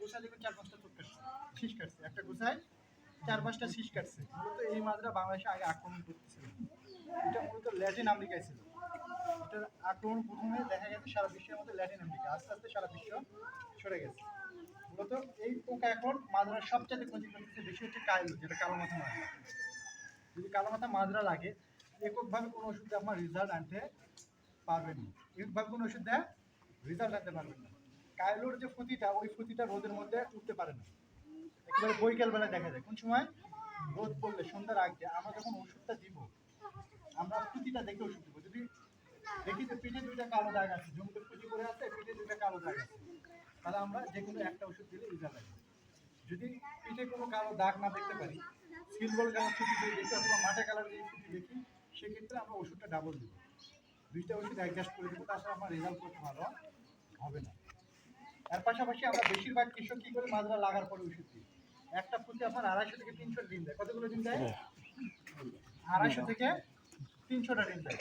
গোছায় দেখবেন 4-5টা চোখ কাটছে, শীষ কাটছে, একটা গোছায় 4-5টা শীষ কাটছে। মূলত এই মাজরা বাংলাদেশে আগে আক্রমণ করতেছিল। এটা মূলত ল্যাটিন আমেরিকায় ছিল। এটার আক্রমণ প্রথমে দেখা গেছে সারা বিশ্বের মধ্যে ল্যাটিন আমেরিকা, আস্তে আস্তে সারা বিশ্ব সরে গেছে। মূলত এই পোকা এখন মাজরার সবচেয়ে ক্ষতি করতেছে বেশি হচ্ছে কাইলো, যেটা কালো মাথা মাজরা। যদি কালো মাথা মাজরা লাগে এককভাবে কোনো ওষুধ দিয়ে আপনার রেজাল্ট আনতে পারবেন না, এককভাবে কোনো ওষুধ দেয় রেজাল্ট আনতে পারবেন না। কাইলোর যে ফুতিটা, ওই ফুতিটা রোদের মধ্যে উঠতে পারে না, একেবারে বৈকাল বেলায় দেখা যায়। কোন সময়? রোদ পড়লে সন্ধ্যার আগে আমরা যখন ওষুধটা দিব, আমরা ফুতিটা দেখে ওষুধ দিব। যদি দেখি যে পিঠে 2টা কালো দাগ আছে, জমিতে ফুটি করে আছে, পিঠে 2টা কালো দাগ আছে, তাহলে আমরা যে কোনো একটা ওষুধ দিলে রেজাল্ট আসবে। যদি পিঠে কোনো কালো দাগ না দেখতে পারি, সিলভার কালার ফুটি যদি দেখি অথবা মাঠে কালার যদি ফুটি দেখি, সেক্ষেত্রে আমরা ওষুধটা ডাবল দিব, 2টা ওষুধ অ্যাডজাস্ট করে দেবো, তাছাড়া আমার রেজাল্ট করতে ভালো হবে না। এর পাশাপাশি আমরা বেশিরভাগ কৃষক কী করে মাজরা লাগার পরে ওষুধ দিই। একটা ফুটে আপনার 250 থেকে 300 ডিম দেয়। কতগুলো ডিম দেয়? 250 থেকে 300টা ডিম দেয়।